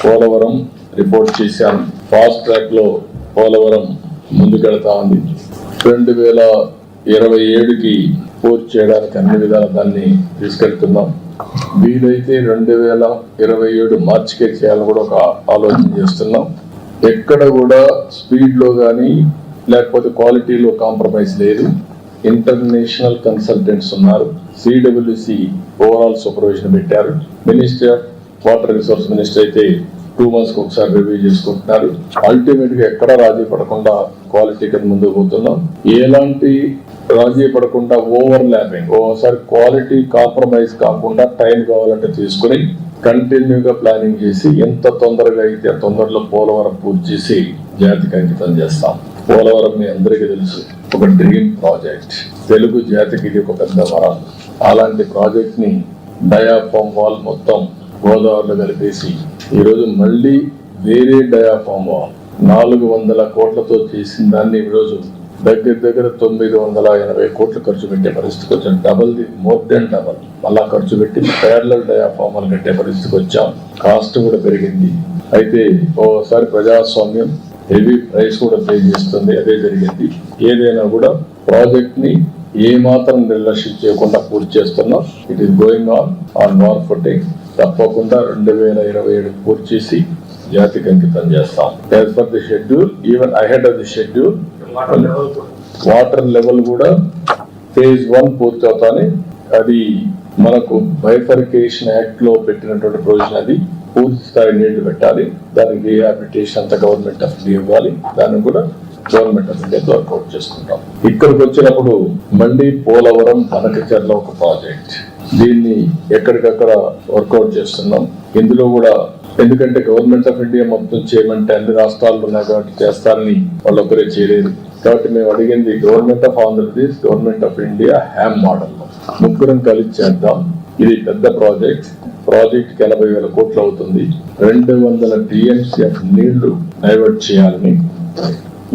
Polavaram report చేశాను. Fast track లో పోలవరం ముందుకెళ్తా ఉంది. 2027కి పూర్తి చేయడానికి అన్ని విధాలు దాన్ని తీసుకెళ్తున్నాం. వీలైతే 2027 మార్చికే చేయాలని కూడా ఒక ఆలోచన చేస్తున్నాం. ఎక్కడ కూడా స్పీడ్ లో కానీ లేకపోతే క్వాలిటీలో కాంప్రమైజ్ లేదు. ఇంటర్నేషనల్ కన్సల్టెంట్స్ ఉన్నారు. సిడబ్ల్యూసి ఓవరాల్ సూపర్విజన్ పెట్టారు. Ministry of water resource minister అయితే 2 months ఒకసారి రివ్యూ చేసుకుంటున్నారు. అల్టిమేట్ గా ఎక్కడ రాజీ పడకుండా క్వాలిటీ కింద ముందుకు పోతున్నాం. ఎలాంటి రాజీ పడకుండా ఓవర్ ల్యాపింగ్, ఓసారి క్వాలిటీ కాంప్రమైజ్ కాకుండా టైం కావాలంటే తీసుకుని కంటిన్యూగా ప్లానింగ్ చేసి ఎంత తొందరగా అయితే తొందరలో పోలవరం పూర్తి చేసి జాతికి అంకితం చేస్తాం. పోలవరం మీ అందరికీ తెలుసు, ఒక డ్రీమ్ ప్రాజెక్ట్. తెలుగు జాతికి ఇది ఒక పెద్ద వరం. అలాంటి ప్రాజెక్ట్ ని డయాఫామ్ వాల్ మొత్తం గోదావరిలో కలిపేసి ఈరోజు మళ్ళీ వేరే డయాఫామ్ వాల్ 400 కోట్లతో చేసిన దాన్ని ఈరోజు దగ్గర 980 కోట్లు ఖర్చు పెట్టే పరిస్థితికి వచ్చాం. మోర్ దెన్ డబల్ అలా ఖర్చు పెట్టి ప్యారలల్ డయాఫామ్ వాల్ కట్టే పరిస్థితికి వచ్చాం. కాస్ట్ కూడా పెరిగింది. అయితే ఓసారి ప్రజాస్వామ్యం హెవీ ప్రైస్ కూడా పే చేస్తుంది. అదే జరిగింది. ఏదైనా కూడా ప్రాజెక్ట్ ని ఏ మాత్రం నిర్లక్ష్యం చేయకుండా పూర్తి చేస్తున్నాం. It is going on war footing. తప్పకుండా 2027 పూర్తి చేసి జాతికి అంకితం చేస్తాం. As per the schedule, even ahead of the schedule, water level కూడా ఫేజ్ 1 పూర్తి అవుతానే. అది మనకు బైఫర్కేషన్ యాక్ట్ లో పెట్టినటువంటి ప్రొవిజన్. అది పూర్తి స్థాయి నీళ్లు పెట్టాలి. దానికి రీహాబిలిటేషన్ అంతా గవర్నమెంట్ ఆఫ్ ఇండియా ఇవ్వాలి. దాన్ని కూడా గవర్నమెంట్ ఆఫ్ ఇండియా వర్కౌట్ చేసుకుంటాం. ఇక్కడికి వచ్చినప్పుడు మళ్ళీ పోలవరం బనకచెర్ల ఒక ప్రాజెక్ట్. దీన్ని ఎక్కడికక్కడ వర్కౌట్ చేస్తున్నాం. ఇందులో కూడా ఎందుకంటే గవర్నమెంట్ ఆఫ్ ఇండియా మొత్తం చేయమంటే అన్ని రాష్ట్రాల్లో ఉన్నాయి కాబట్టి చేస్తారని వాళ్ళు ఒకరే చేయలేదు. కాబట్టి మేము అడిగింది government of Andhra Pradesh, government of India HAM model లో ముగ్గురం కలిసి చేద్దాం. ఇది పెద్ద ప్రాజెక్ట్. ప్రాజెక్ట్ కి 80,000 కోట్లు అవుతుంది. 200 TMCF నీళ్లు డైవర్ట్ చేయాలని,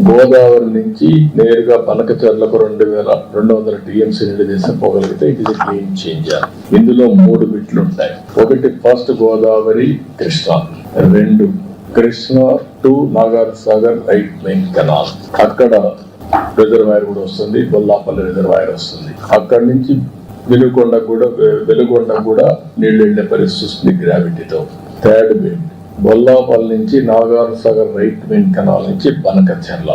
గోదావరి నుంచి నేరుగా బనకచెర్లకు 2,200 TMC నీళ్లు తీసుకుపోగలిగితే ఇది క్లీన్ చేంజర్. ఇందులో 3 బిట్లు ఉంటాయి. ఒకటి first Godavari Krishna, 2 Krishna to Nagarjunasagar right main canal. అక్కడ రిజర్వాయర్ కూడా వస్తుంది. గొల్లాపల్లి రిజర్వాయర్ వస్తుంది. అక్కడి నుంచి వెలుగొండ కూడా నీళ్లు వెళ్లే పరిస్థితి వస్తుంది గ్రావిటీతో. థర్డ్ బిట్ బొల్లాపల్లి నుంచి నాగార్జునసాగర్ రైట్ మెయిన్ కెనాల్ నుంచి Banakacherla.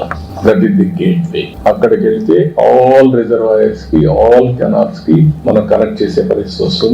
That is the gateway. అక్కడికి వెళ్తే ఆల్ రిజర్వాయర్స్ కి, ఆల్ కెనాల్స్ కి మనం కనెక్ట్ చేసే పరిస్థితి వస్తుంది.